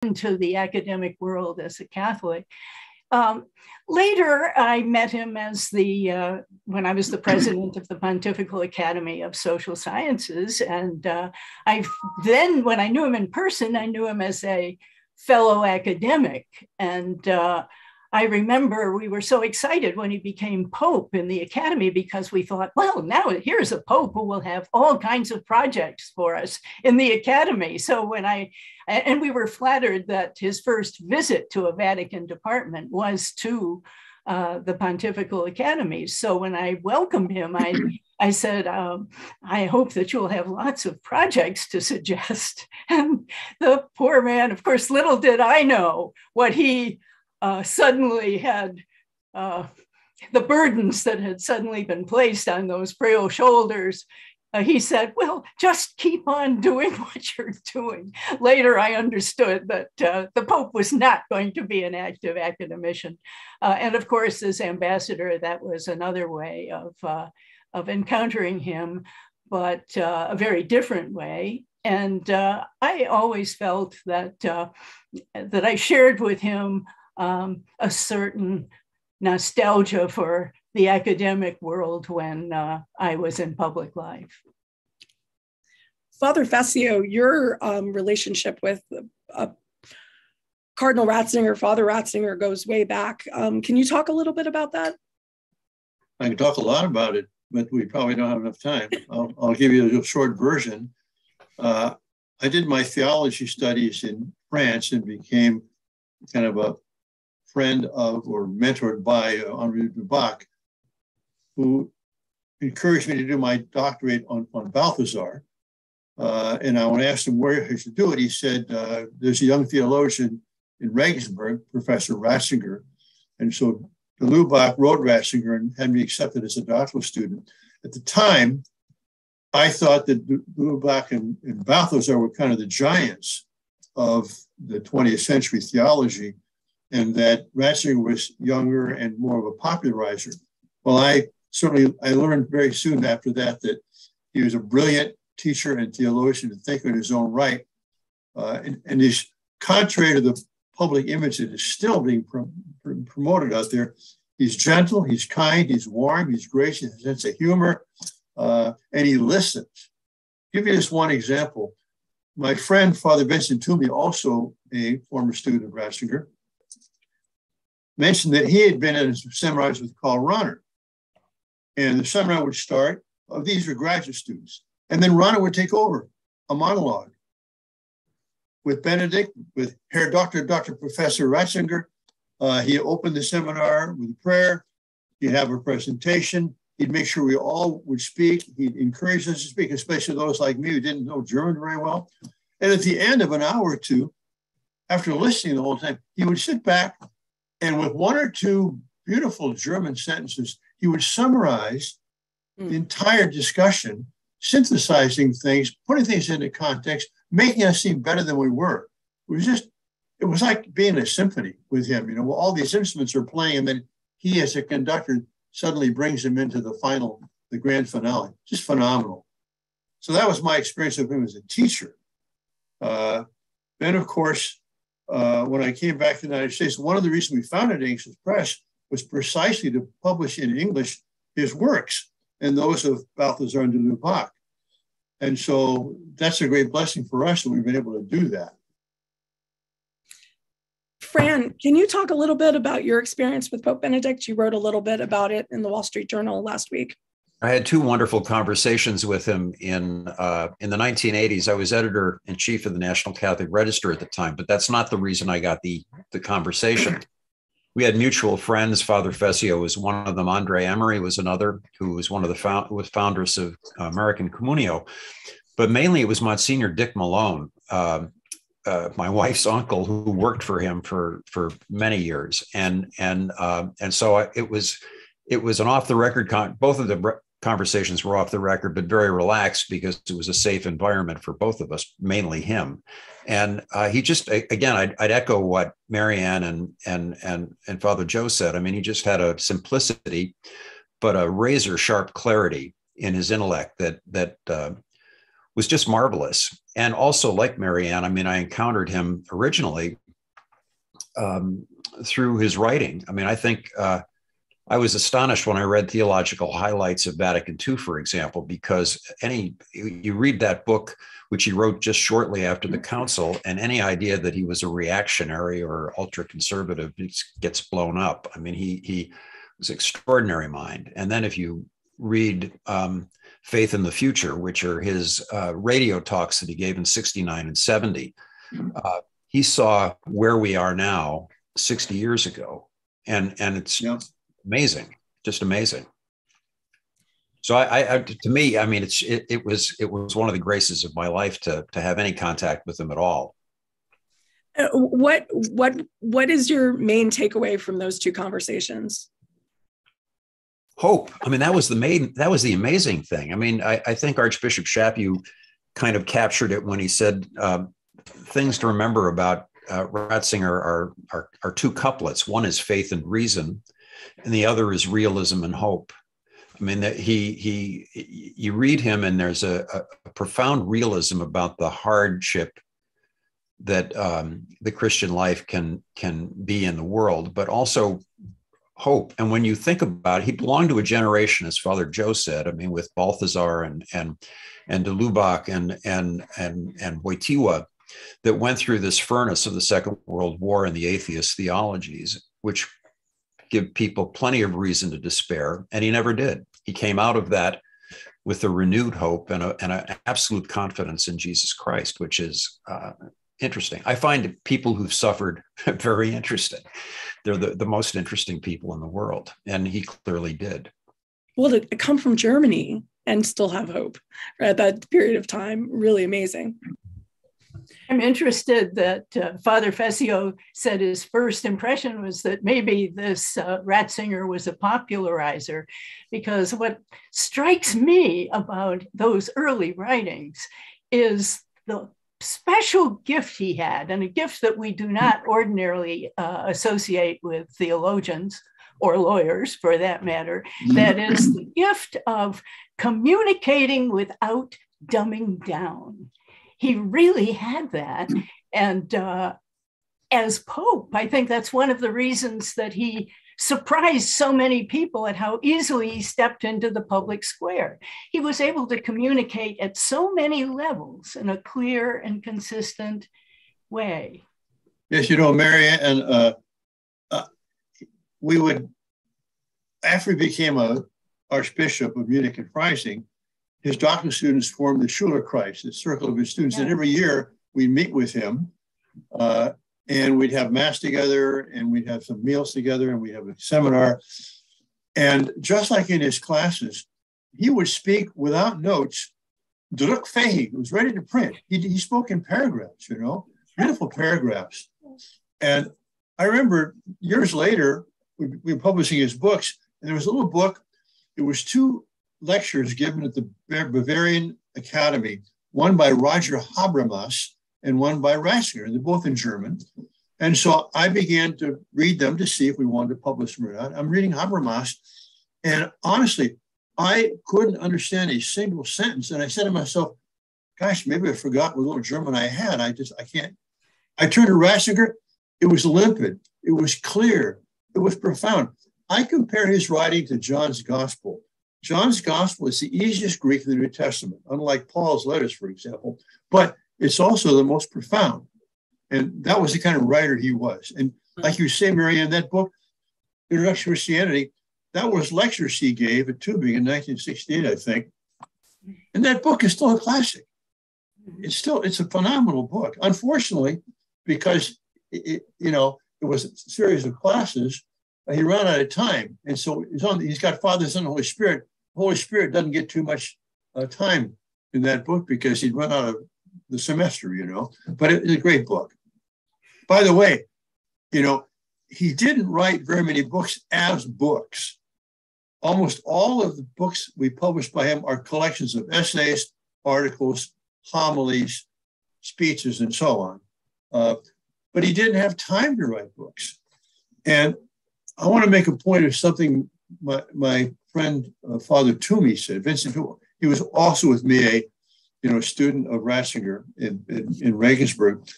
into the academic world as a Catholic. Later, I met him as when I was the president of the Pontifical Academy of Social Sciences. And when I knew him in person, I knew him as a fellow academic. And I remember we were so excited when he became Pope in the Academy, because we thought, well, now here's a Pope who will have all kinds of projects for us in the Academy. So and we were flattered that his first visit to a Vatican department was to the Pontifical Academy. So when I welcomed him, I said, I hope that you'll have lots of projects to suggest. And the poor man, of course, little did I know what he suddenly had, the burdens that had suddenly been placed on those frail shoulders. He said, well, just keep on doing what you're doing. Later, I understood that the Pope was not going to be an active academician. And of course, as ambassador, that was another way of encountering him, but a very different way. And I always felt that I shared with him a certain nostalgia for the academic world when I was in public life. Father Fessio, your relationship with Cardinal Ratzinger, Father Ratzinger, goes way back. Can you talk a little bit about that? I can talk a lot about it, but we probably don't have enough time. I'll give you a short version. I did my theology studies in France and became kind of a friend of or mentored by Henri Dubac, who encouraged me to do my doctorate on Balthasar. And I asked him where I should do it. He said, there's a young theologian in Regensburg, Professor Ratzinger. And so de Lubac wrote Ratzinger and had me accepted as a doctoral student. At the time, I thought that de Lubac and Balthasar were kind of the giants of the 20th century theology, and that Ratzinger was younger and more of a popularizer. Well, I learned very soon after that he was a brilliant teacher and theologian and thinker in his own right. And he's contrary to the public image that is still being promoted out there. He's gentle, he's kind, he's warm, he's gracious, has a sense of humor, and he listens. I'll give you just one example. My friend, Father Vincent Toomey, also a former student of Ratzinger, mentioned that he had been in seminars with Karl Rahner. And the seminar would start, these were graduate students. And then Rahner would take over a monologue with Benedict, with Herr Dr. Professor Ratzinger. He opened the seminar with prayer. He'd have a presentation. He'd make sure we all would speak. He'd encourage us to speak, especially those like me who didn't know German very well. And at the end of an hour or two, after listening the whole time, he would sit back and with one or two beautiful German sentences, he would summarize the entire discussion, synthesizing things, putting things into context, making us seem better than we were. It was like being a symphony with him. You know, all these instruments are playing, and then he, as a conductor, suddenly brings them into the grand finale. Just phenomenal. So that was my experience of him as a teacher. Then, of course, when I came back to the United States, one of the reasons we founded Anxious Press was precisely to publish in English his works and those of Balthasar and de Lubac. And so that's a great blessing for us that we've been able to do that. Fran, can you talk a little bit about your experience with Pope Benedict? You wrote a little bit about it in the Wall Street Journal last week. I had two wonderful conversations with him in the 1980s. I was editor-in-chief of the National Catholic Register at the time, but that's not the reason I got the conversation. We had mutual friends. Father Fessio was one of them. Andre Emery was another, who was one of the founders of American Communio. But mainly it was Monsignor Dick Malone, my wife's uncle, who worked for him for many years. And so it was an off the record. Both of the conversations were off the record, but very relaxed because it was a safe environment for both of us, mainly him. And he just, again, I'd echo what Marianne and Father Joe said. I mean, he just had a simplicity, but a razor sharp clarity in his intellect that was just marvelous. And also, like Marianne, I mean, I encountered him originally through his writing. I mean, I think I was astonished when I read Theological Highlights of Vatican II, for example, because you read that book, which he wrote just shortly after the council, and any idea that he was a reactionary or ultra-conservative gets blown up. I mean, he was an extraordinary mind. And then if you read Faith in the Future, which are his radio talks that he gave in 69 and 70, he saw where we are now 60 years ago. And it's amazing, just amazing. So to me, I mean, it was one of the graces of my life to have any contact with him at all. What is your main takeaway from those two conversations? Hope. I mean, that was the amazing thing. I mean, I think Archbishop Chaput kind of captured it when he said things to remember about Ratzinger are two couplets. One is faith and reason, and the other is realism and hope. I mean, that you read him, and there's a profound realism about the hardship that the Christian life can be in the world, but also hope. And when you think about it, he belonged to a generation, as Father Joe said, I mean, with Balthasar and de Lubac and Wojtyła, that went through this furnace of the Second World War and the atheist theologies, which give people plenty of reason to despair. And he never did. He came out of that with a renewed hope and an absolute confidence in Jesus Christ, which is interesting. I find people who've suffered very interesting. They're the most interesting people in the world. And he clearly did. Well, to come from Germany and still have hope at that period of time, really amazing. I'm interested that Father Fessio said his first impression was that maybe this Ratzinger was a popularizer, because what strikes me about those early writings is the special gift he had, and a gift that we do not ordinarily associate with theologians or lawyers for that matter, that is the gift of communicating without dumbing down. He really had that. And as Pope, I think that's one of the reasons that he surprised so many people at how easily he stepped into the public square. He was able to communicate at so many levels in a clear and consistent way. Yes, you know, Mary, and we would, after he became a Archbishop of Munich and Freising, his doctoral students formed the Schülerkreis, the circle of his students. And every year we'd meet with him and we'd have mass together, and we'd have some meals together, and we'd have a seminar. And just like in his classes, he would speak without notes, druckfähig, it was ready to print. He spoke in paragraphs, you know, beautiful paragraphs. And I remember years later, we were publishing his books, and there was a little book. It was 2 lectures given at the Bavarian Academy, one by Roger Habermas and one by Ratzinger. They're both in German. And so I began to read them to see if we wanted to publish them or not. I'm reading Habermas, and honestly, I couldn't understand a single sentence. And I said to myself, gosh, maybe I forgot what little German I had. I can't. I turned to Ratzinger. It was limpid. It was clear. It was profound. I compare his writing to John's Gospel. John's Gospel is the easiest Greek in the New Testament, unlike Paul's letters, for example, but it's also the most profound. And that was the kind of writer he was. And like you say, Marianne, that book, Introduction to Christianity, that was lectures he gave at Tübingen in 1968, I think. And that book is still a classic. It's a phenomenal book. Unfortunately, because it was a series of classes, he ran out of time. And so he's got Father, Son, and Holy Spirit. Holy Spirit doesn't get too much time in that book because he'd run out of the semester, you know. But it's a great book. By the way, you know, he didn't write very many books as books. Almost all of the books we published by him are collections of essays, articles, homilies, speeches, and so on. But he didn't have time to write books. And I want to make a point of something my friend, Father Toomey said. Vincent, he was also with me student of Ratzinger in Regensburg.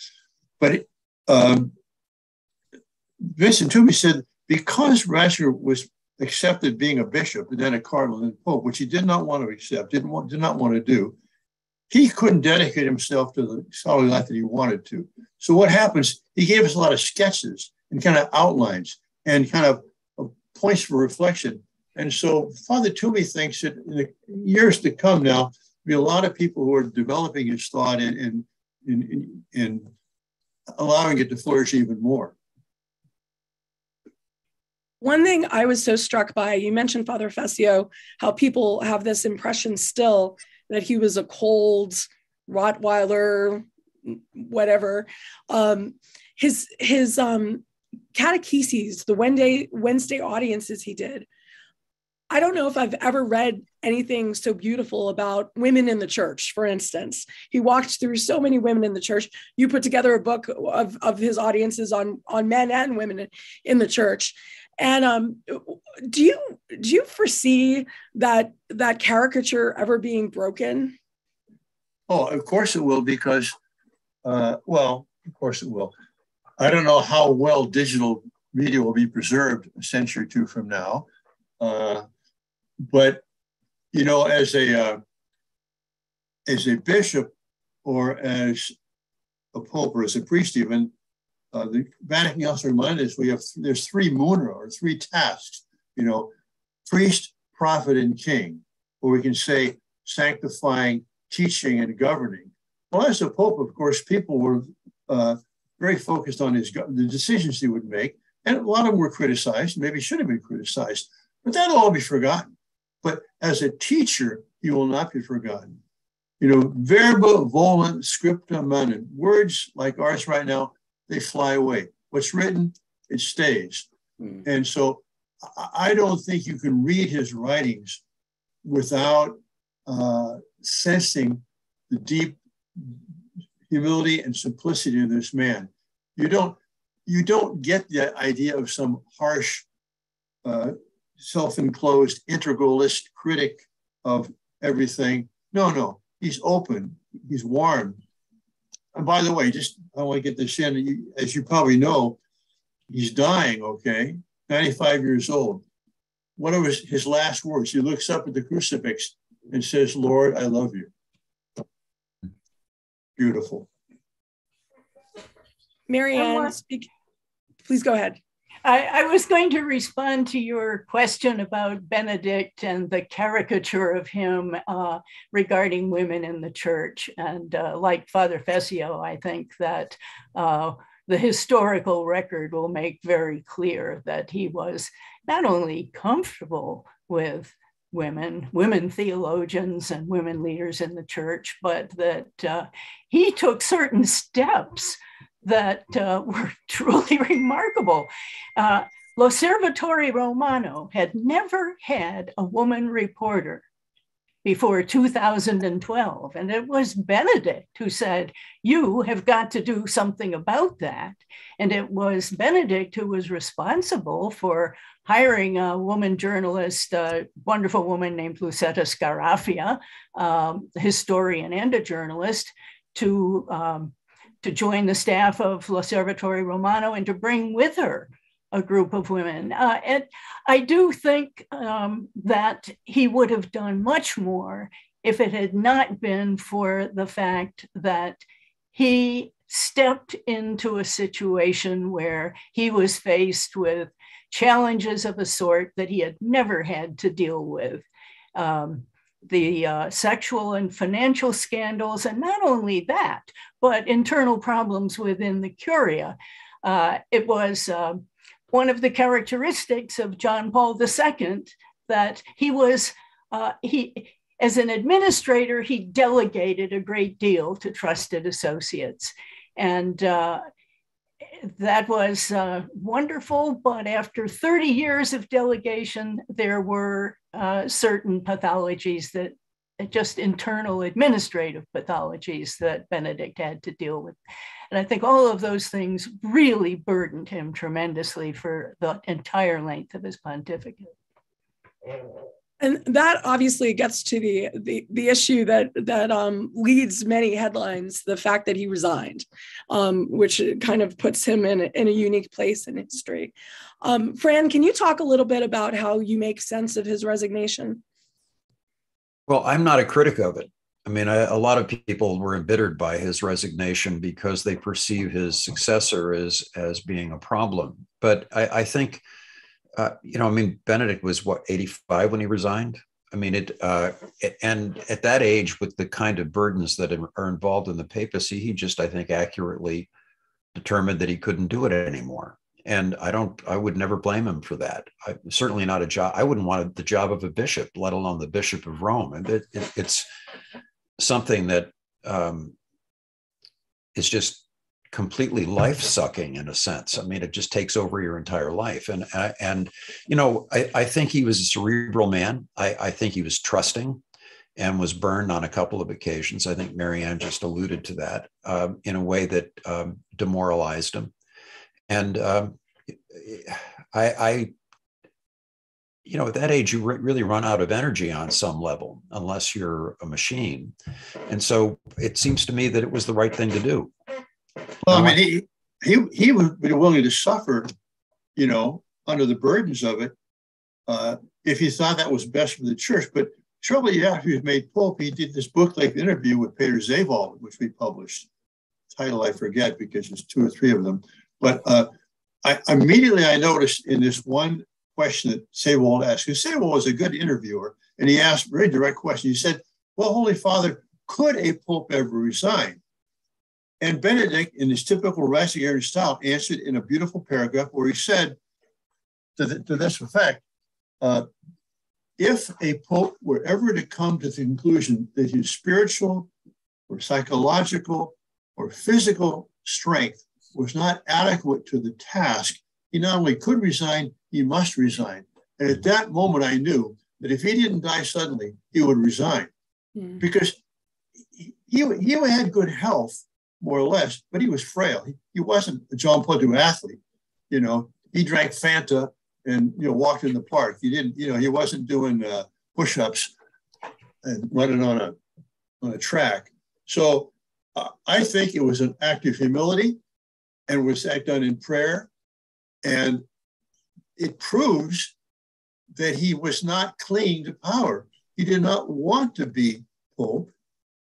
But Vincent Toomey said, because Ratzinger was accepted being a bishop and then a cardinal and pope, which he did not want to accept, did not want to do, he couldn't dedicate himself to the scholarly life that he wanted to. So what happens, he gave us a lot of sketches and kind of outlines and kind of points for reflection. And so Father Toomey thinks that in the years to come now, there'll be a lot of people who are developing his thought and allowing it to flourish even more. One thing I was so struck by, you mentioned Father Fessio, how people have this impression still that he was a cold Rottweiler, whatever. His catecheses, the Wednesday audiences he did, I don't know if I've ever read anything so beautiful about women in the church, for instance. He walked through so many women in the church. You put together a book of his audiences on men and women in the church. And do you foresee that caricature ever being broken? Oh, of course it will, because, of course it will. I don't know how well digital media will be preserved a century or two from now. But, as a bishop or as a pope or as a priest even, the Vatican Council reminded us there's three munera, or three tasks, priest, prophet, and king, or we can say sanctifying, teaching, and governing. Well, as a pope, of course, people were very focused on the decisions he would make, and a lot of them were criticized, maybe should have been criticized, but that'll all be forgotten. But as a teacher, he will not be forgotten. Verba volant scripta manent. Words like ours right now, they fly away. What's written, it stays. And so I don't think you can read his writings without sensing the deep humility and simplicity of this man. You don't get the idea of some harsh, self-enclosed integralist critic of everything. No, he's open, he's warm. And by the way, I want to get this in, as you probably know, he's dying, 95 years old. What are his last words? He looks up at the crucifix and says, "Lord, I love you." Beautiful. Marianne, please go ahead. I was going to respond to your question about Benedict and the caricature of him regarding women in the church. And like Father Fessio, I think that the historical record will make very clear that he was not only comfortable with women theologians and women leaders in the church, but that he took certain steps that were truly remarkable. L'Osservatore Romano had never had a woman reporter before 2012. And it was Benedict who said, "You have got to do something about that." And it was Benedict who was responsible for hiring a woman journalist, a wonderful woman named Lucetta Scarafia, a historian and a journalist, to join the staff of L'Osservatore Romano and to bring with her a group of women. And I do think that he would have done much more if it had not been for the fact that he stepped into a situation where he was faced with challenges of a sort that he had never had to deal with. The sexual and financial scandals, and not only that, but internal problems within the Curia. It was one of the characteristics of John Paul II that he was, as an administrator, he delegated a great deal to trusted associates. And that was wonderful, but after 30 years of delegation, there were certain pathologies that just internal administrative pathologies that Benedict had to deal with. And I think all of those things really burdened him tremendously for the entire length of his pontificate. And that obviously gets to the issue that leads many headlines, the fact that he resigned, which kind of puts him in a unique place in history. Fran, can you talk a little bit about how you make sense of his resignation? Well, I'm not a critic of it. I mean, a lot of people were embittered by his resignation because they perceive his successor as being a problem. But I think, Benedict was 85 when he resigned. I mean, and at that age, with the kind of burdens that are involved in the papacy, he just, I think, accurately determined that he couldn't do it anymore. And I would never blame him for that. Certainly not a job. I wouldn't want the job of a bishop, let alone the Bishop of Rome. And it's something that is just completely life-sucking in a sense. I mean, it just takes over your entire life. And I think he was a cerebral man. I think he was trusting and was burned on a couple of occasions. I think Marianne just alluded to that in a way that demoralized him. And at that age, you really run out of energy on some level, unless you're a machine. And so it seems to me that it was the right thing to do. Well, I mean, he would be willing to suffer, under the burdens of it, if he thought that was best for the church. But shortly after he was made Pope, he did this book-length interview with Peter Zewald, which we published. Title I forget because there's 2 or 3 of them. But I immediately noticed in this one question that Zewald asked, because Zewald was a good interviewer, and he asked a very direct question. He said, well, Holy Father, could a Pope ever resign? And Benedict, in his typical Resignation style, answered in a beautiful paragraph where he said, to this effect, if a Pope were ever to come to the conclusion that his spiritual or psychological or physical strength was not adequate to the task, he not only could resign, he must resign. And at that moment, I knew that if he didn't die suddenly, he would resign. Because he had good health, more or less, but he was frail. He wasn't a John Paul II athlete. He drank Fanta and, walked in the park. He didn't, he wasn't doing push-ups and running on a track. So I think it was an act of humility and was done in prayer. And it proves that he was not clinging to power. He did not want to be Pope.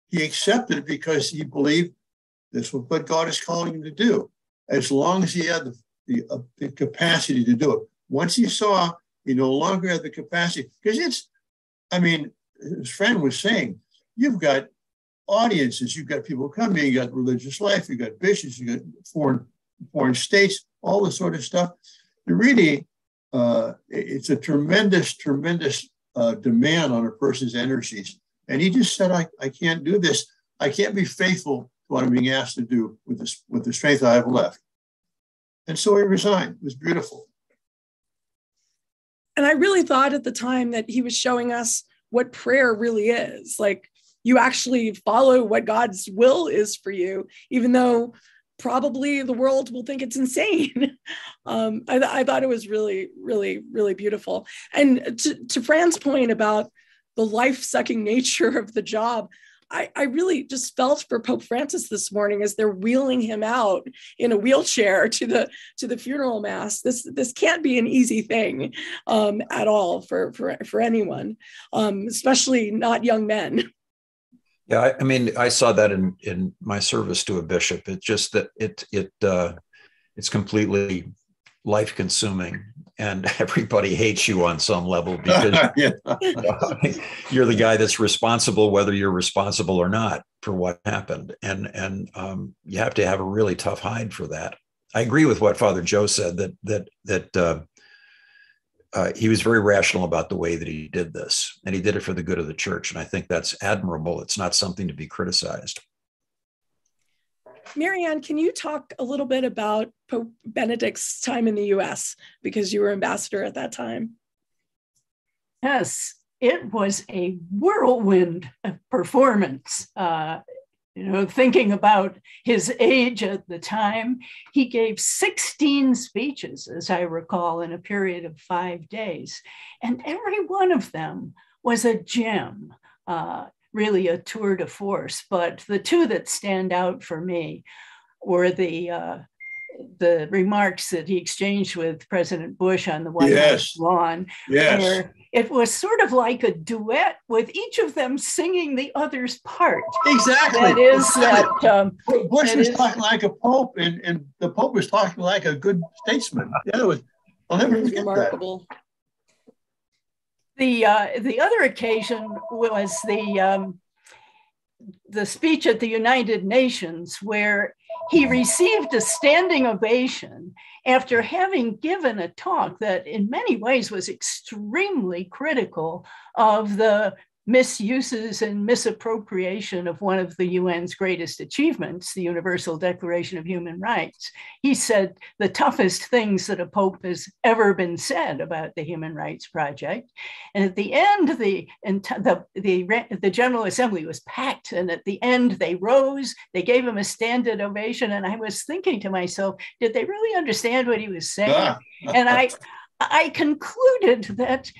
He accepted it because he believed this was what God is calling him to do, as long as he had the capacity to do it. Once he saw he no longer had the capacity, because his friend was saying, you've got audiences, you've got people coming, you got religious life, you got bishops, you got foreign states, all this sort of stuff. You really, it's a tremendous demand on a person's energies. And he just said, I can't do this. I can't be faithful to what I'm being asked to do with the strength I have left. And so he resigned. It was beautiful. And I really thought at the time that he was showing us what prayer really is. Like, you actually follow what God's will is for you, even though probably the world will think it's insane. I thought it was really, really, really beautiful. And to Fran's point about the life-sucking nature of the job, I really just felt for Pope Francis this morning as they're wheeling him out in a wheelchair to the funeral mass. This can't be an easy thing at all for anyone, especially not young men. Yeah, I saw that in my service to a bishop. It's just that it's completely life-consuming, and everybody hates you on some level because you're the guy that's responsible, whether you're responsible or not, for what happened, and you have to have a really tough hide for that. I agree with what Father Joe said that he was very rational about the way that he did this, and he did it for the good of the church. And I think that's admirable. It's not something to be criticized. Marianne, can you talk a little bit about Pope Benedict's time in the US, because you were ambassador at that time? Yes, it was a whirlwind performance. thinking about his age at the time, he gave 16 speeches, as I recall, in a period of 5 days. And every one of them was a gem, really a tour de force. But the two that stand out for me were the remarks that he exchanged with President Bush on the White House lawn, where it was sort of like a duet with each of them singing the other's part. Exactly. That is that Bush was talking like a pope, and the Pope was talking like a good statesman. Yeah, I'll never forget remarkable. That. The other occasion was the speech at the United Nations, where he received a standing ovation after having given a talk that in many ways was extremely critical of the misuses and misappropriation of one of the UN's greatest achievements, the Universal Declaration of Human Rights. He said the toughest things that a pope has ever been said about the Human Rights Project. And at the end, the General Assembly was packed, and at the end they rose, they gave him a standing ovation, and I was thinking to myself, did they really understand what he was saying? And I concluded that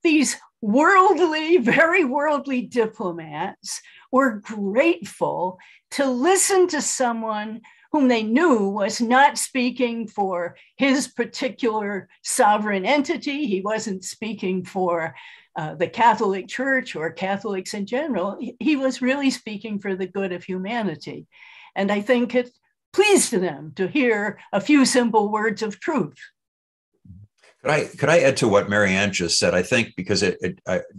these very worldly diplomats were grateful to listen to someone whom they knew was not speaking for his particular sovereign entity. He wasn't speaking for the Catholic Church or Catholics in general. He was really speaking for the good of humanity. And I think it pleased them to hear a few simple words of truth. Could I add to what Marianne just said? I think because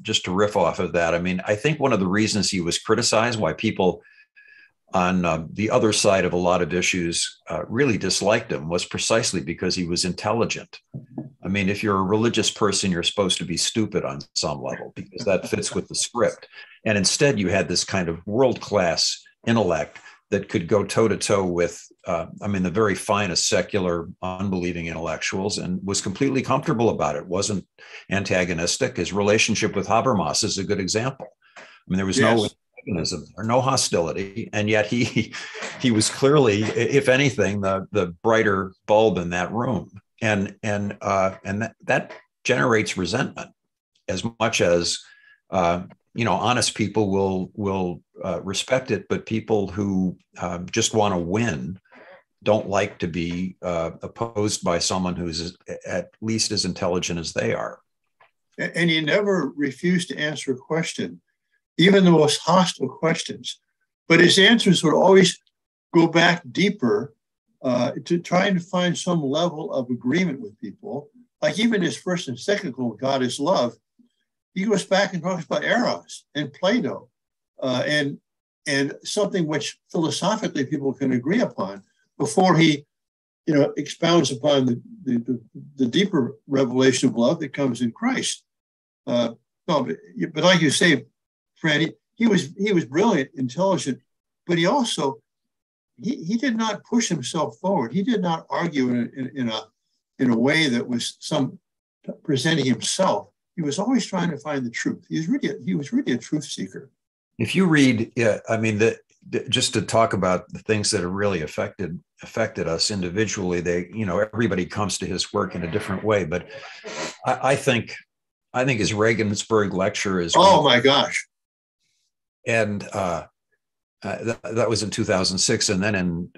just to riff off of that, I mean, I think one of the reasons he was criticized, why people on the other side of a lot of issues really disliked him, was precisely because he was intelligent. I mean, if you're a religious person, you're supposed to be stupid on some level because that fits with the script. And instead, you had this kind of world-class intellect that could go toe-to-toe with, the very finest secular, unbelieving intellectuals, and was completely comfortable about it, wasn't antagonistic. His relationship with Habermas is a good example. I mean, there was no antagonism or no hostility, and yet he was clearly, if anything, the brighter bulb in that room. And that generates resentment as much as honest people will respect it, but people who just want to win don't like to be opposed by someone who's at least as intelligent as they are. And he never refused to answer a question, even the most hostile questions. But his answers would always go back deeper to trying to find some level of agreement with people. Like even his first encyclical, God is Love, he goes back and talks about Eros and Plato and something which philosophically people can agree upon before he, expounds upon the deeper revelation of love that comes in Christ. But like you say, Franny, he was brilliant, intelligent, but he also he did not push himself forward. He did not argue in a way that was presenting himself. He was always trying to find the truth. He was really a truth seeker. If you read, just to talk about the things that have really affected us individually, everybody comes to his work in a different way. But I think his Regensburg lecture is. Oh my gosh! And that was in 2006, and then in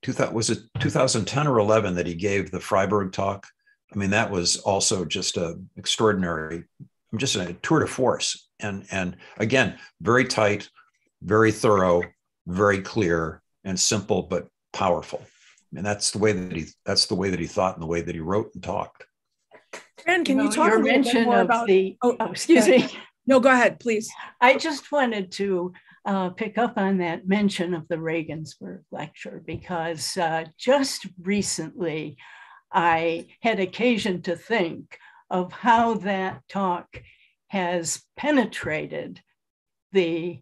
2010 or 11 that he gave the Freiburg talk. I mean, that was also just an extraordinary, just a tour de force. And again, very tight, very thorough, very clear, and simple, but powerful. And that's the way that he thought and the way that he wrote and talked. And can you talk your a little mention bit more of about excuse me. No, go ahead, please. I just wanted to pick up on that mention of the Regensburg lecture, because just recently I had occasion to think of how that talk has penetrated the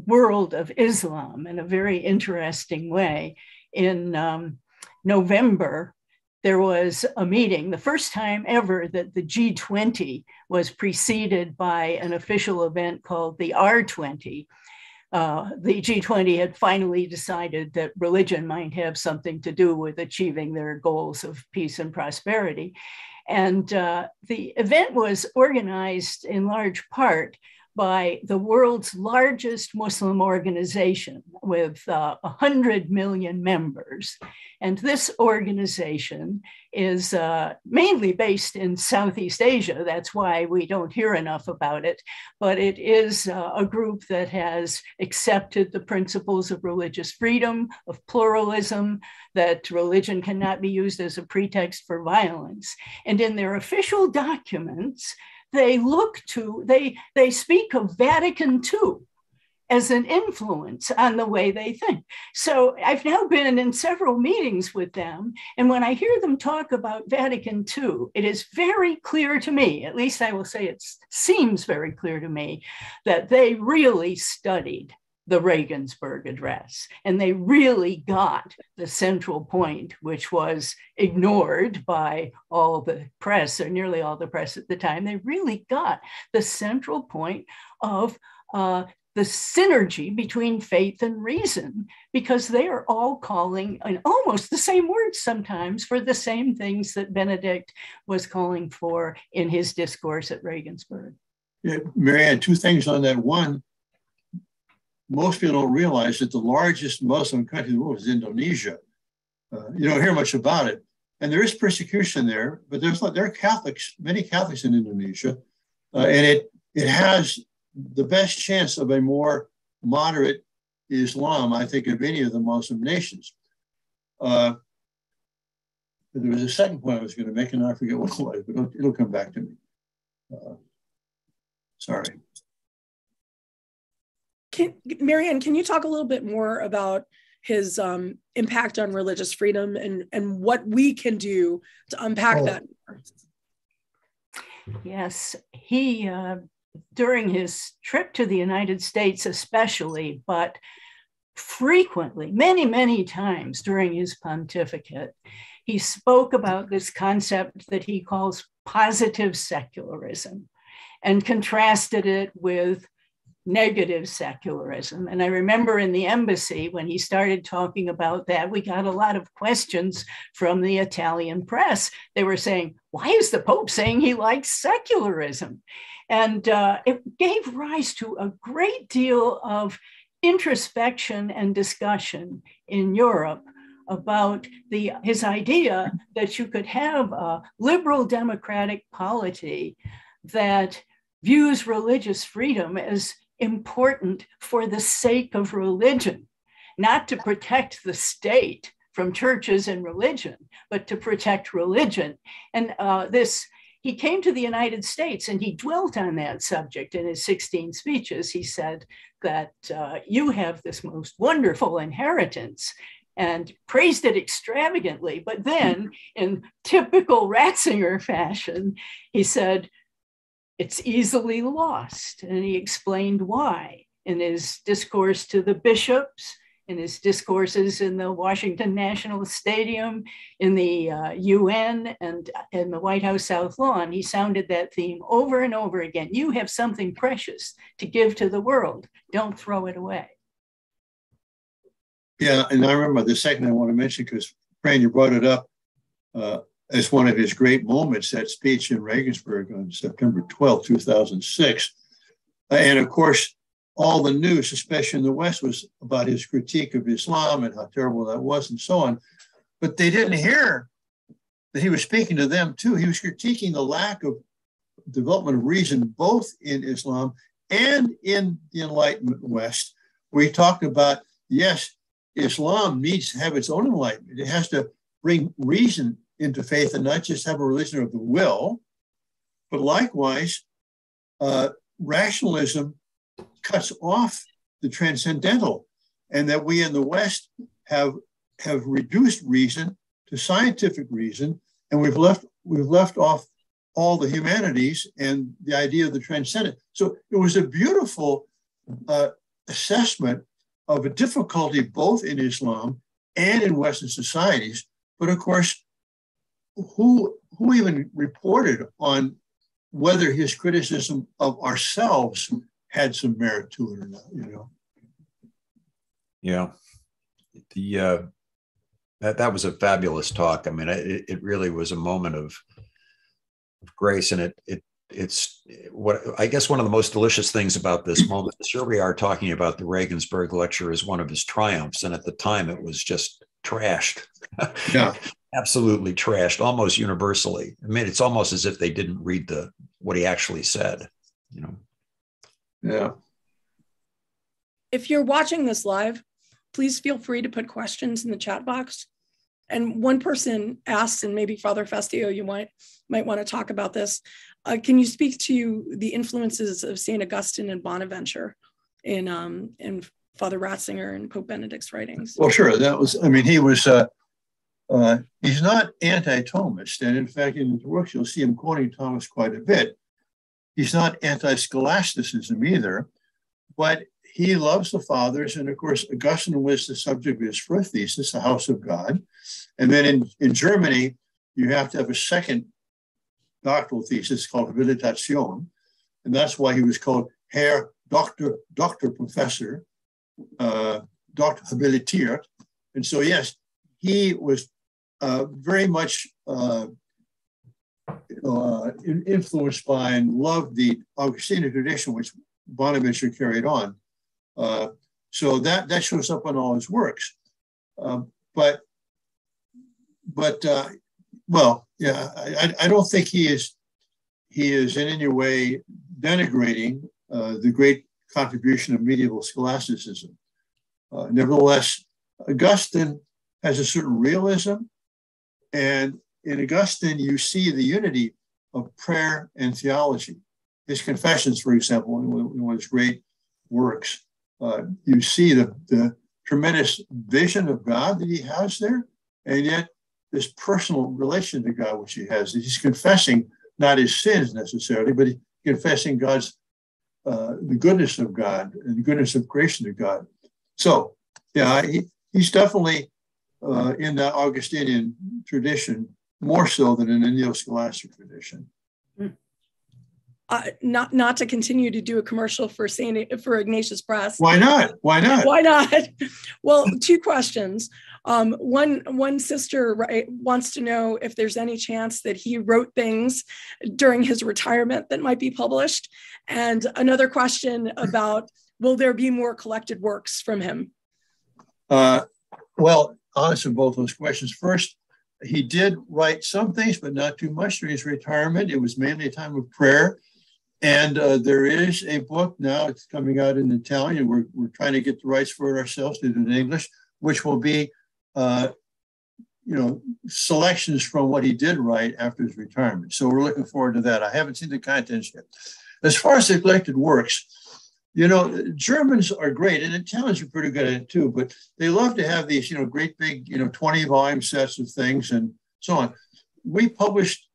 world of Islam in a very interesting way. In November, there was a meeting, the first time ever that the G20 was preceded by an official event called the R20, the G20 had finally decided that religion might have something to do with achieving their goals of peace and prosperity. And the event was organized in large part by the world's largest Muslim organization with 100 million members. And this organization is mainly based in Southeast Asia. That's why we don't hear enough about it. But it is a group that has accepted the principles of religious freedom, of pluralism, that religion cannot be used as a pretext for violence. And in their official documents, they speak of Vatican II as an influence on the way they think. So I've now been in several meetings with them. And when I hear them talk about Vatican II, it is very clear to me, at least I will say it seems very clear to me, that they really studied the Regensburg Address. And they really got the central point, which was ignored by all the press, or nearly all the press at the time. They really got the central point of the synergy between faith and reason, because they are all calling in almost the same words sometimes for the same things that Benedict was calling for in his discourse at Regensburg. Yeah, Marianne, two things on that. One, most people don't realize that the largest Muslim country in the world is Indonesia. You don't hear much about it. And there is persecution there, but there are Catholics, many Catholics in Indonesia. And it has the best chance of a more moderate Islam, I think, of any of the Muslim nations. There was a second point I was going to make, and I forget what it was, but it'll come back to me. Sorry. Marianne, can you talk a little bit more about his impact on religious freedom and what we can do to unpack that? Yes, he, during his trip to the United States especially, but frequently, many, many times during his pontificate, he spoke about this concept that he calls positive secularism and contrasted it with negative secularism. And I remember in the embassy, when he started talking about that, we got a lot of questions from the Italian press. They were saying, why is the Pope saying he likes secularism? And it gave rise to a great deal of introspection and discussion in Europe about his idea that you could have a liberal democratic polity that views religious freedom as important for the sake of religion, not to protect the state from churches and religion, but to protect religion. And he came to the United States and he dwelt on that subject in his 16 speeches. He said that you have this most wonderful inheritance, and praised it extravagantly. But then, in typical Ratzinger fashion, he said, it's easily lost. And he explained why in his discourse to the bishops, in his discourses in the Washington National Stadium, in the UN, and in the White House South Lawn. He sounded that theme over and over again. You have something precious to give to the world. Don't throw it away. Yeah, and I remember the second I want to mention, because Fran, you brought it up, as one of his great moments, that speech in Regensburg on September 12, 2006. And of course, all the news, especially in the West, was about his critique of Islam and how terrible that was and so on. But they didn't hear that he was speaking to them too. He was critiquing the lack of development of reason, both in Islam and in the Enlightenment West, where he talked about, yes, Islam needs to have its own enlightenment. It has to bring reason into faith and not just have a religion of the will, but likewise, rationalism cuts off the transcendental, and that we in the West have reduced reason to scientific reason, and we've left off all the humanities and the idea of the transcendent. So it was a beautiful assessment of a difficulty both in Islam and in Western societies. But of course, who even reported on whether his criticism of ourselves had some merit to it or not, you know? Yeah. That was a fabulous talk. I mean, it really was a moment of grace, and it's what I guess one of the most delicious things about this moment. Here we are talking about the Regensburg lecture as one of his triumphs, and at the time it was just trashed. Yeah, absolutely trashed, almost universally. I mean, it's almost as if they didn't read what he actually said. You know. Yeah. If you're watching this live, please feel free to put questions in the chat box. And one person asked, and maybe Father Festio, you might want to talk about this. Can you speak to the influences of St. Augustine and Bonaventure in Father Ratzinger and Pope Benedict's writings? Well, sure. He was, he's not anti-Thomist. And in fact, in his works, you'll see him quoting Thomas quite a bit. He's not anti-scholasticism either, but he loves the fathers. And of course, Augustine was the subject of his first thesis, The House of God. And then in Germany, you have to have a second doctoral thesis called Habilitation. And that's why he was called Herr Doctor Professor, Dr. Habilitiert. And so, yes, he was very much influenced by and loved the Augustinian tradition, which Bonaventure carried on. So that shows up in all his works. I don't think he is in any way denigrating the great contribution of medieval scholasticism. Nevertheless, Augustine has a certain realism, and in Augustine, you see the unity of prayer and theology. His Confessions, for example, one of his great works, you see the tremendous vision of God that he has there, and yet this personal relation to God which he has. He's confessing not his sins necessarily, but he's confessing God's the goodness of God and the goodness of creation of God. So, yeah, he's definitely in the Augustinian tradition more so than in the neo-scholastic tradition. Not to continue to do a commercial for Ignatius Press. Why not? Why not? Why not? Well, two questions. One sister wants to know if there's any chance that he wrote things during his retirement that might be published, and another question about will there be more collected works from him? Well, I'll answer both those questions. First, he did write some things, but not too much during his retirement. It was mainly a time of prayer. And there is a book now, it's coming out in Italian. We're trying to get the rights for it ourselves to do it in English, which will be, selections from what he did write after his retirement. So we're looking forward to that. I haven't seen the contents yet. As far as the collected works, Germans are great, and Italians are pretty good at it too, but they love to have these, great big, 20-volume sets of things and so on. We published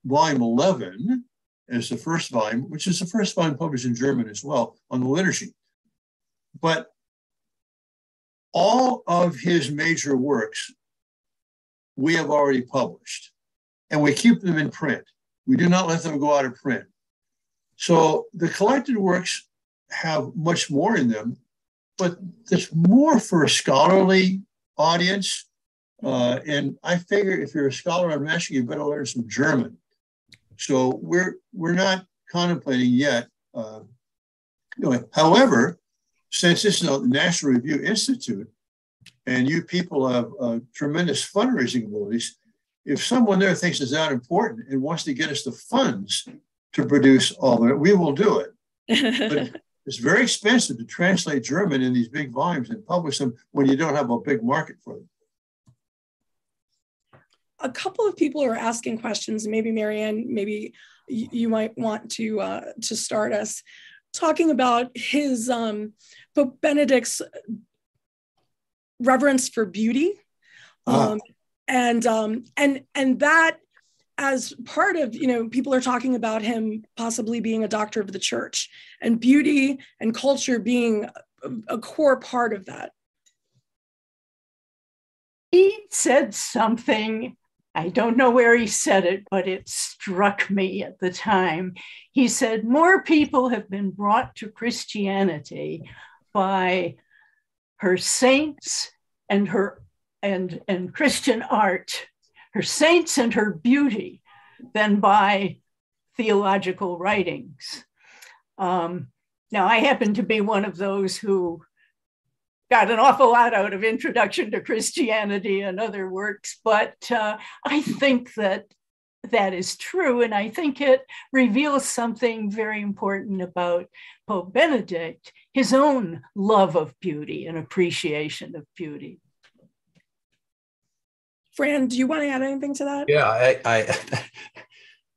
volume 11 as the first volume, which is the first volume published in German as well, on the liturgy. But all of his major works we have already published, and we keep them in print. We do not let them go out of print. So the collected works have much more in them, but it's more for a scholarly audience. And I figure if you're a scholar on Meshach, you better learn some German. So we're not contemplating yet. However, since this is the National Review Institute, and you people have tremendous fundraising abilities, if someone there thinks it's that important and wants to get us the funds to produce all of it, we will do it. But it's very expensive to translate German in these big volumes and publish them when you don't have a big market for them. A couple of people are asking questions. Maybe Marianne, maybe you might want to start us talking about his Pope Benedict's reverence for beauty, and that as part of people are talking about him possibly being a doctor of the church, and beauty and culture being a core part of that. He said something. I don't know where he said it, but it struck me at the time. He said, more people have been brought to Christianity by her saints and her and Christian art, her saints and her beauty, than by theological writings. Now, I happen to be one of those who got an awful lot out of Introduction to Christianity and other works, but I think that that is true, and I think it reveals something very important about Pope Benedict, his own love of beauty and appreciation of beauty. Fran, do you want to add anything to that? Yeah, I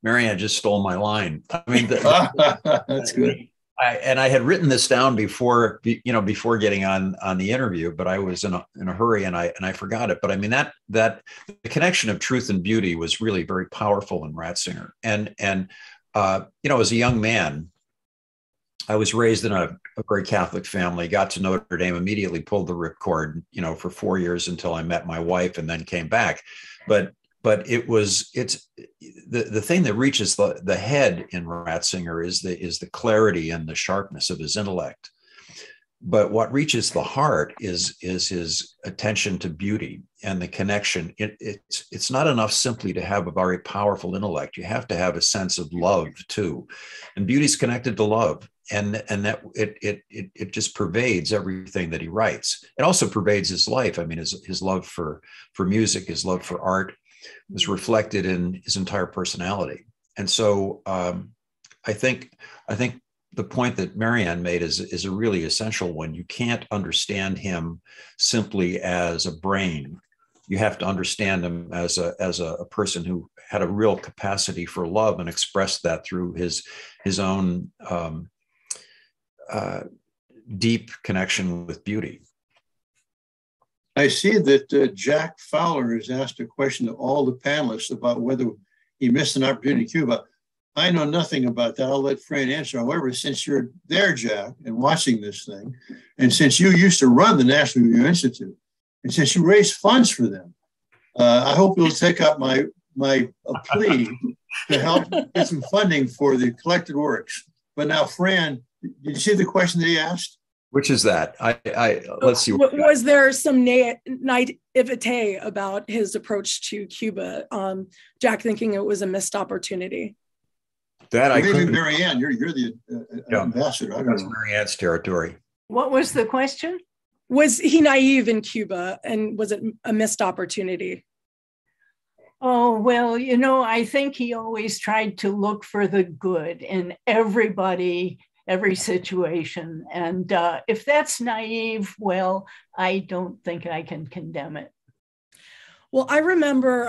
Marianne just stole my line. I mean, that's good. I had written this down before getting on the interview, but I was in a hurry and I forgot it. But I mean that the connection of truth and beauty was really very powerful in Ratzinger. And as a young man, I was raised in a very Catholic family, got to Notre Dame, immediately pulled the ripcord, for 4 years until I met my wife and then came back. But it's the thing that reaches the head in Ratzinger is the clarity and the sharpness of his intellect. But what reaches the heart is his attention to beauty and the connection. It's not enough simply to have a very powerful intellect. You have to have a sense of love too, and beauty is connected to love, and that it just pervades everything that he writes. It also pervades his life. I mean, his love for music, his love for art was reflected in his entire personality. And so I think the point that Marianne made is a really essential one. You can't understand him simply as a brain. You have to understand him as a person who had a real capacity for love and expressed that through his own deep connection with beauty. I see that Jack Fowler has asked a question to all the panelists about whether he missed an opportunity in Cuba. I know nothing about that. I'll let Fran answer. However, since you're there, Jack, and watching this thing, and since you used to run the National Review Institute, and since you raised funds for them, I hope you'll take up my plea to help get some funding for the collected works. But now, Fran, did you see the question that he asked? Which is that? Let's see. Was there some naivete about his approach to Cuba? Jack thinking it was a missed opportunity. That I maybe Marianne, you're the ambassador. I don't know. That's Marianne's territory. What was the question? Was he naive in Cuba, and was it a missed opportunity? Oh, well, I think he always tried to look for the good in everybody, every situation. And if that's naive, well, I don't think I can condemn it. Well, I remember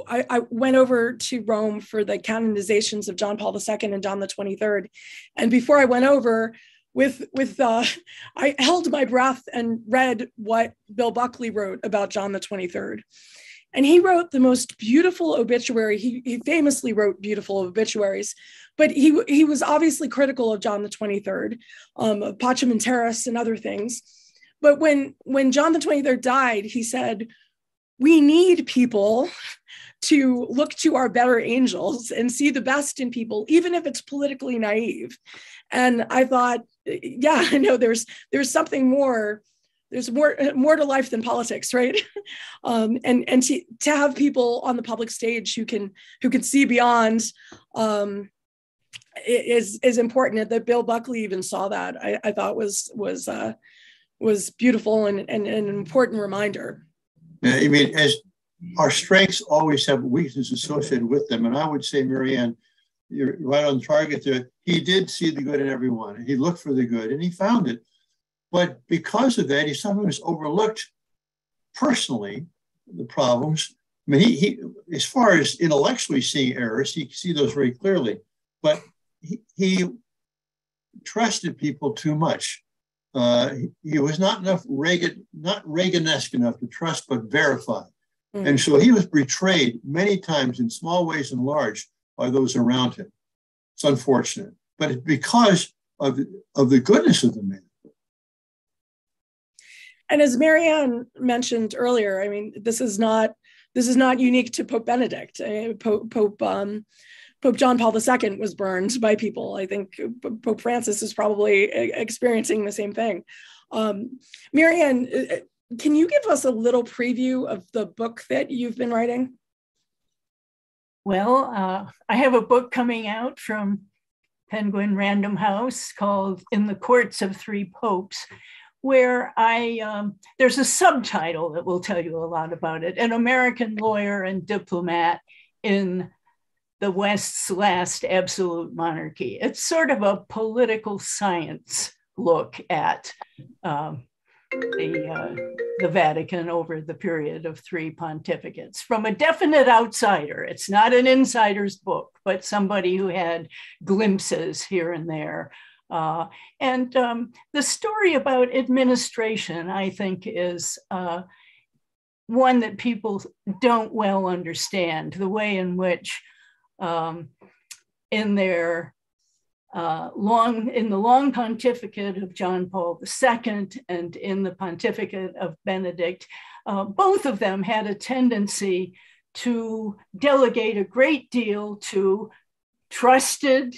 I went over to Rome for the canonizations of John Paul II and John the 23rd. And before I went over, I held my breath and read what Bill Buckley wrote about John the 23rd. And he wrote the most beautiful obituary. He famously wrote beautiful obituaries, but he was obviously critical of John the 23rd, of Pacem in Terris and other things. But when John the 23rd died, he said, we need people to look to our better angels and see the best in people, even if it's politically naive. And I thought, yeah, I know there's something more. There's more to life than politics, right? And to have people on the public stage who can see beyond is important. That Bill Buckley even saw that, I thought was beautiful and an important reminder. Yeah, I mean, as our strengths always have weaknesses associated with them, and I would say, Marianne, you're right on target there. He did see the good in everyone. He looked for the good, and he found it. But because of that, he sometimes overlooked personally the problems. I mean, he as far as intellectually seeing errors, he could see those very clearly. But he trusted people too much. He was not Reagan-esque enough to trust but verify. Mm-hmm. And so he was betrayed many times in small ways and large by those around him. It's unfortunate, but it's because of the goodness of the man. And as Marianne mentioned earlier, I mean, this is not unique to Pope Benedict. Pope John Paul II was burned by people. I think Pope Francis is probably experiencing the same thing. Marianne, can you give us a little preview of the book that you've been writing? Well, I have a book coming out from Penguin Random House called In the Courts of Three Popes, where there's a subtitle that will tell you a lot about it: An American Lawyer and Diplomat in the West's Last Absolute Monarchy. It's sort of a political science look at the Vatican over the period of three pontificates from a definite outsider. It's not an insider's book, but somebody who had glimpses here and there. And the story about administration, I think, is one that people don't well understand, the way in which in the long pontificate of John Paul II and in the pontificate of Benedict, both of them had a tendency to delegate a great deal to trusted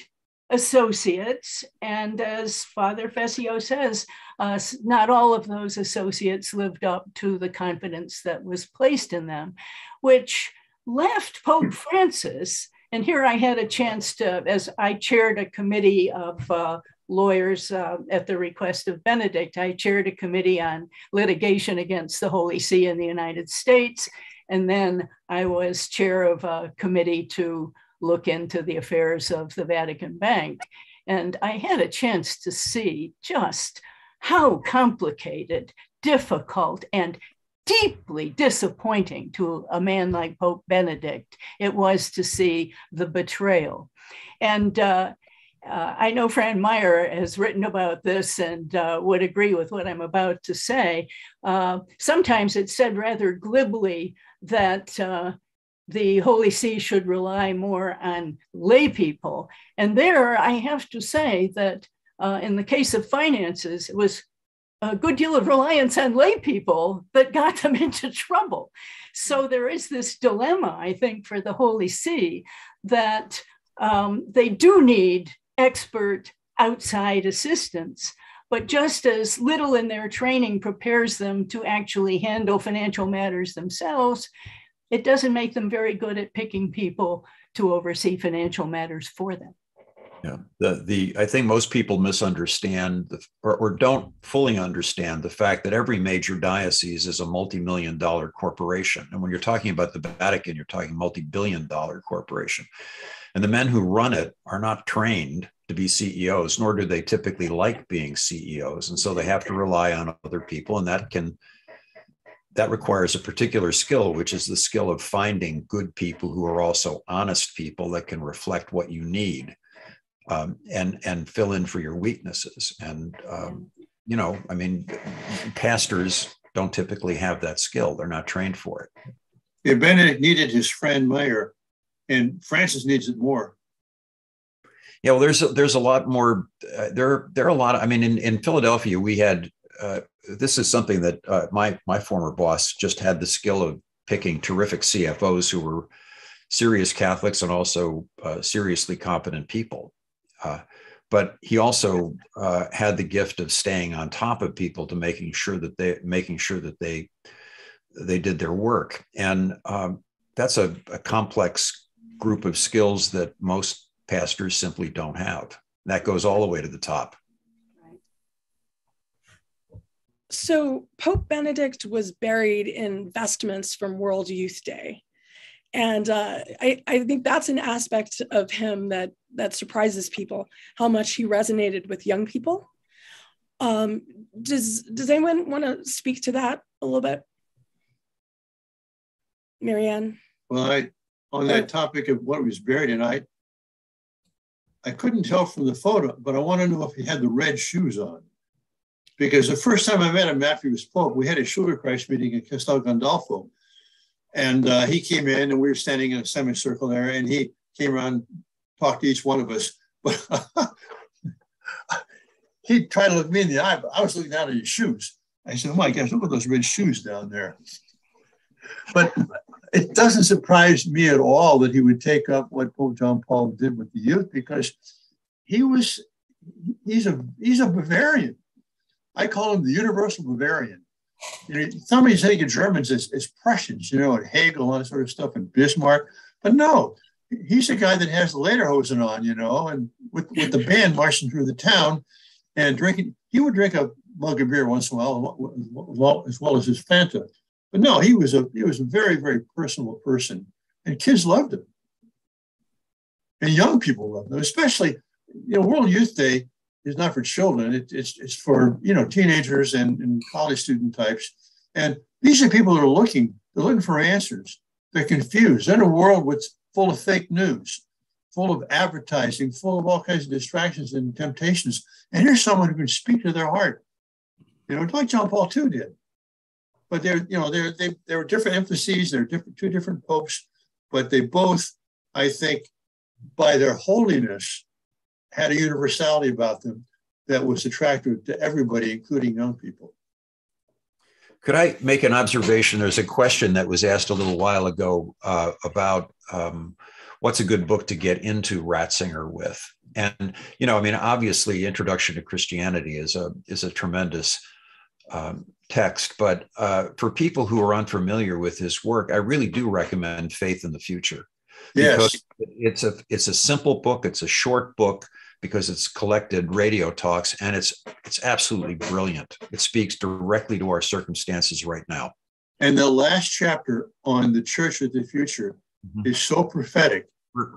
associates. And as Father Fessio says, not all of those associates lived up to the confidence that was placed in them, which left Pope Francis. And here I had a chance to, as I chaired a committee of lawyers at the request of Benedict, I chaired a committee on litigation against the Holy See in the United States. And then I was chair of a committee to look into the affairs of the Vatican Bank. And I had a chance to see just how complicated, difficult, and deeply disappointing to a man like Pope Benedict it was to see the betrayal. And I know Fran Meyer has written about this and would agree with what I'm about to say. Sometimes it's said rather glibly that the Holy See should rely more on lay people. And there I have to say that in the case of finances, it was a good deal of reliance on lay people that got them into trouble. So there is this dilemma, I think, for the Holy See that they do need expert outside assistance, but just as little in their training prepares them to actually handle financial matters themselves, it doesn't make them very good at picking people to oversee financial matters for them. Yeah, I think most people misunderstand or don't fully understand the fact that every major diocese is a multi-million-dollar corporation. And when you're talking about the Vatican, you're talking multi-billion-dollar corporation. And the men who run it are not trained to be CEOs, nor do they typically like being CEOs. And so they have to rely on other people. And that requires a particular skill, which is the skill of finding good people who are also honest people that can reflect what you need. And fill in for your weaknesses. And, I mean, pastors don't typically have that skill. They're not trained for it. Yeah, Benedict needed his friend Meyer, and Francis needs it more. Yeah, well, there's a lot more. There are a lot of, I mean, in Philadelphia, we had, this is something that my former boss just had the skill of picking terrific CFOs who were serious Catholics and also seriously competent people. But he also had the gift of staying on top of people to making sure that they did their work. And that's a complex group of skills that most pastors simply don't have. That goes all the way to the top. So Pope Benedict was buried in vestments from World Youth Day. And I think that's an aspect of him that surprises people, how much he resonated with young people. Does anyone want to speak to that a little bit? Marianne? Well, on that topic of what he was buried in, I couldn't tell from the photo, but I want to know if he had the red shoes on. Because the first time I met him after he was Pope, we had a Sugar Christ meeting in Castel Gandolfo. And he came in and we were standing in a semicircle there, and he came around, talked to each one of us. But he tried to look me in the eye, but I was looking down at his shoes. I said, oh my gosh, look at those red shoes down there. But it doesn't surprise me at all that he would take up what Pope John Paul did with the youth, because he's a Bavarian. I call him the universal Bavarian. You know, somebody's thinking of Germans as Prussians, you know, and Hegel, all that sort of stuff, and Bismarck. But no, he's the guy that has the lederhosen on, you know, and with the band marching through the town and drinking. He would drink a mug of beer once in a while, as well as his Fanta. But no, he was a very, very personable person, and kids loved him, and young people loved him, especially. You know, World Youth Day is not for children; it's for, you know, teenagers and college student types, and these are people that are looking for answers. They're confused. They're in a world full of fake news, full of advertising, full of all kinds of distractions and temptations. And here's someone who can speak to their heart. You know, like John Paul II did. But there were different emphases. There are two different popes, but they both, I think, by their holiness, had a universality about them that was attractive to everybody, including young people. Could I make an observation? There's a question that was asked a little while ago about what's a good book to get into Ratzinger with. And, you know, I mean, obviously, Introduction to Christianity is a tremendous text, but for people who are unfamiliar with his work, I really do recommend Faith in the Future. Yes. Because it's a simple book. It's a short book because it's collected radio talks, and it's absolutely brilliant. It speaks directly to our circumstances right now. And the last chapter on the Church of the Future is so prophetic.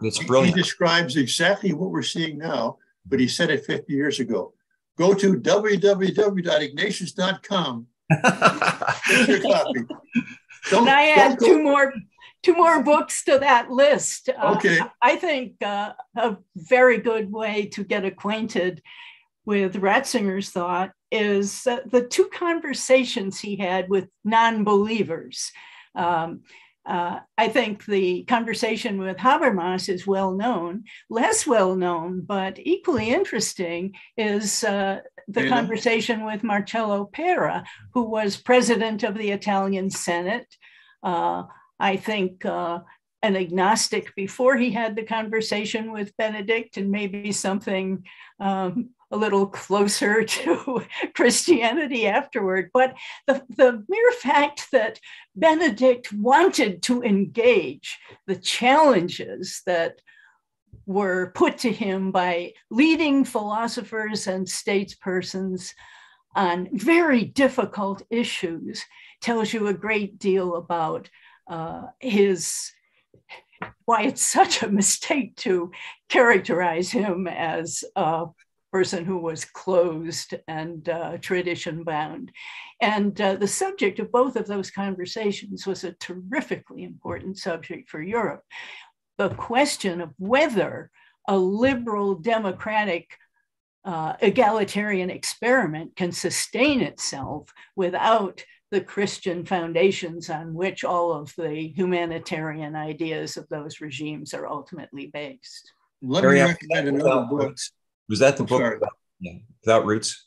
It's brilliant. He describes exactly what we're seeing now, but he said it 50 years ago. Go to www.ignatius.com. Get your copy. Can I add two more books to that list? Okay. I think a very good way to get acquainted with Ratzinger's thought is the two conversations he had with non-believers. I think the conversation with Habermas is well known. Less well known, but equally interesting, is the conversation with Marcello Pera, who was president of the Italian Senate. I think an agnostic before he had the conversation with Benedict, and maybe something a little closer to Christianity afterward. But the mere fact that Benedict wanted to engage the challenges that were put to him by leading philosophers and statespersons on very difficult issues tells you a great deal about why it's such a mistake to characterize him as a person who was closed and tradition bound. And the subject of both of those conversations was a terrifically important subject for Europe. The question of whether a liberal democratic egalitarian experiment can sustain itself without the Christian foundations on which all of the humanitarian ideas of those regimes are ultimately based. Let me recommend another book. Was that the book Without Roots?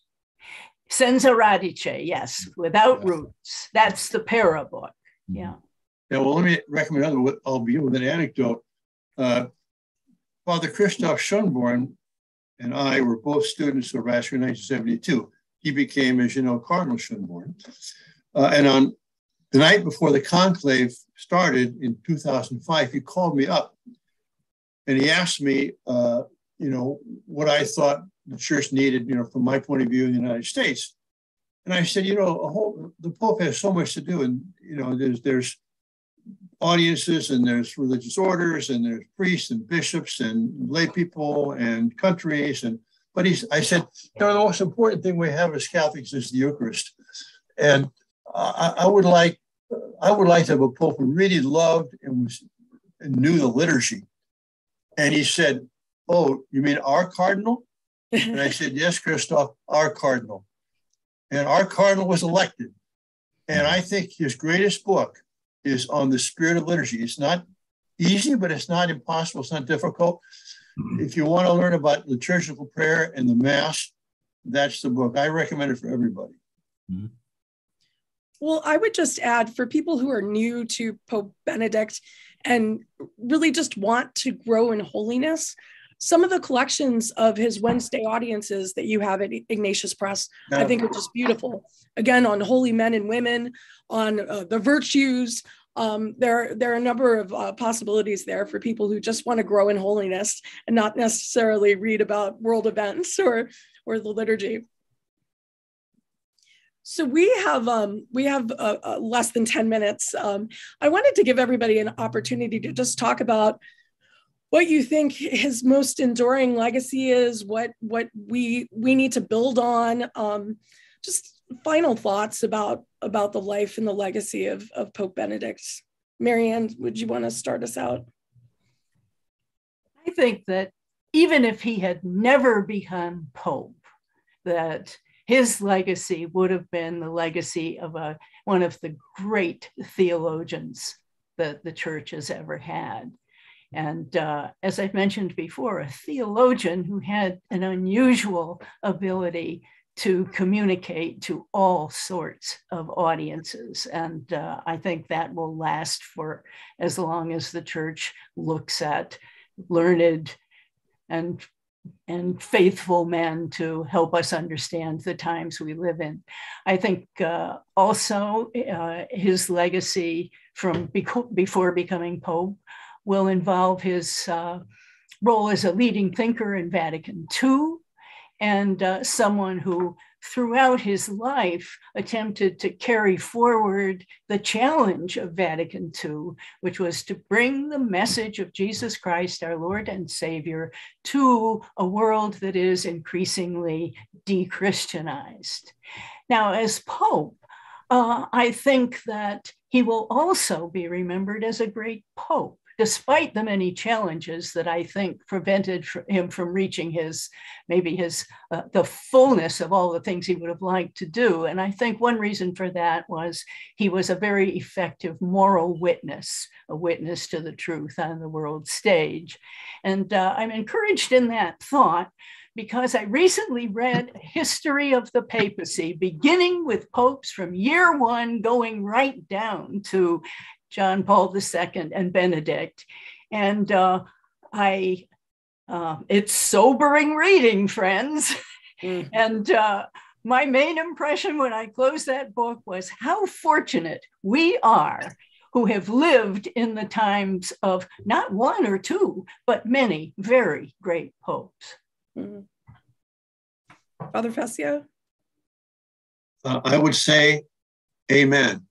Senza Radice, yes, Without Roots. That's the Pera book. Yeah. Yeah, well, let me recommend another one. I'll begin with an anecdote. Father Christoph Schönborn and I were both students of Ratzinger in 1972. He became, as you know, Cardinal Schönborn. And on the night before the conclave started in 2005, he called me up and he asked me, what I thought the church needed, from my point of view in the United States. And I said, the Pope has so much to do. And, there's audiences and there's religious orders and there's priests and bishops and lay people and countries. But I said, the most important thing we have as Catholics is the Eucharist. And I would like to have a Pope who really loved and knew the liturgy. And he said, "Oh, you mean our cardinal?" And I said, "Yes, Christoph, our cardinal." And our cardinal was elected. And I think his greatest book is on the spirit of liturgy. It's not easy, but it's not impossible. It's not difficult. If you want to learn about liturgical prayer and the Mass, that's the book. I recommend it for everybody. Mm-hmm. Well, I would just add, for people who are new to Pope Benedict and really just want to grow in holiness, some of the collections of his Wednesday audiences that you have at Ignatius Press, I think are just beautiful. Again, on holy men and women, on the virtues. There are a number of possibilities there for people who just want to grow in holiness and not necessarily read about world events or the liturgy. So we have less than 10 minutes. I wanted to give everybody an opportunity to just talk about what you think his most enduring legacy is, what we need to build on. Just final thoughts about the life and the legacy of Pope Benedict. Marianne, would you want to start us out? I think that even if he had never become Pope, that his legacy would have been the legacy of one of the great theologians that the church has ever had. And as I've mentioned before, a theologian who had an unusual ability to communicate to all sorts of audiences. And I think that will last for as long as the church looks at learned and faithful men to help us understand the times we live in. I think also his legacy from before becoming Pope will involve his role as a leading thinker in Vatican II, and someone who throughout his life attempted to carry forward the challenge of Vatican II, which was to bring the message of Jesus Christ, our Lord and Savior, to a world that is increasingly de-Christianized. Now, as Pope, I think that he will also be remembered as a great Pope, despite the many challenges that I think prevented him from reaching the fullness of all the things he would have liked to do. And I think one reason for that was he was a very effective moral witness, a witness to the truth on the world stage. And I'm encouraged in that thought because I recently read a history of the papacy, beginning with popes from year one, going right down to John Paul II and Benedict. And it's sobering reading, friends. Mm-hmm. And my main impression when I closed that book was how fortunate we are who have lived in the times of not one or two, but many very great popes. Mm-hmm. Father Fessio? I would say amen.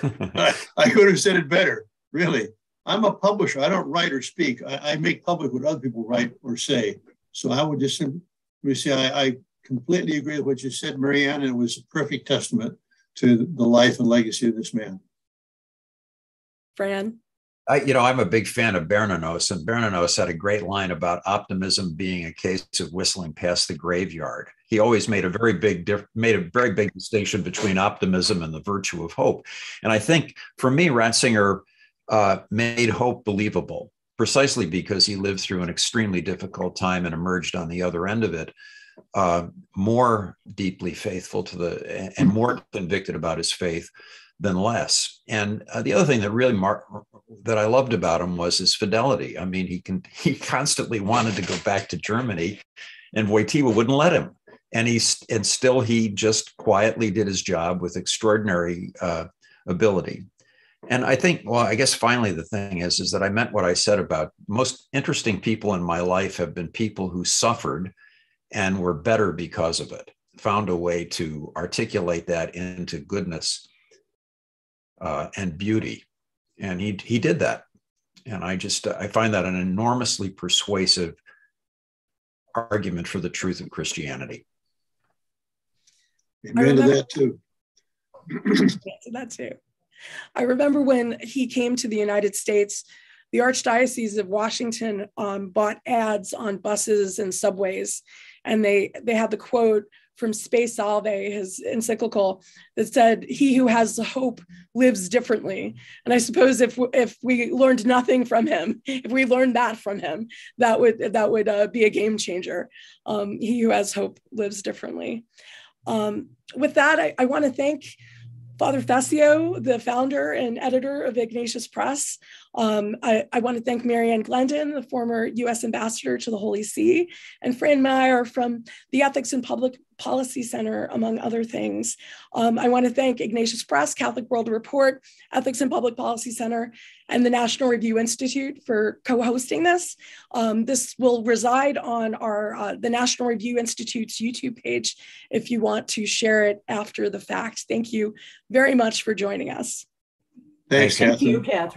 I could have said it better, really. I'm a publisher. I don't write or speak. I make public what other people write or say. So I would just simply say I completely agree with what you said, Marianne, and it was a perfect testament to the life and legacy of this man. Fran? I'm a big fan of Bernanos, and Bernanos had a great line about optimism being a case of whistling past the graveyard. He always made a very big distinction between optimism and the virtue of hope. And I think for me, Ratzinger made hope believable precisely because he lived through an extremely difficult time and emerged on the other end of it more deeply faithful to and more convicted about his faith than less. And the other thing that really that I loved about him was his fidelity. I mean, he constantly wanted to go back to Germany, and Wojtyła wouldn't let him. And still he just quietly did his job with extraordinary ability. And I think, well, I guess finally the thing is that I meant what I said about most interesting people in my life have been people who suffered and were better because of it, found a way to articulate that into goodness and beauty. And he did that. And I find that an enormously persuasive argument for the truth of Christianity. Amen to that too. That too. I remember when he came to the United States, the Archdiocese of Washington bought ads on buses and subways. And they had the quote from Spe Salve, his encyclical, that said, "He who has hope lives differently." And I suppose if we learned nothing from him, if we learned that from him, that would be a game changer. He who has hope lives differently. With that, I want to thank Father Thessio, the founder and editor of Ignatius Press. I want to thank Marianne Glendon, the former U.S. ambassador to the Holy See, and Fran Meyer from the Ethics and Public Policy Center, among other things. I want to thank Ignatius Press, Catholic World Report, Ethics and Public Policy Center, and the National Review Institute for co-hosting this. This will reside on the National Review Institute's YouTube page if you want to share it after the fact. Thank you very much for joining us. Thanks, Catherine. Thank you, Catherine.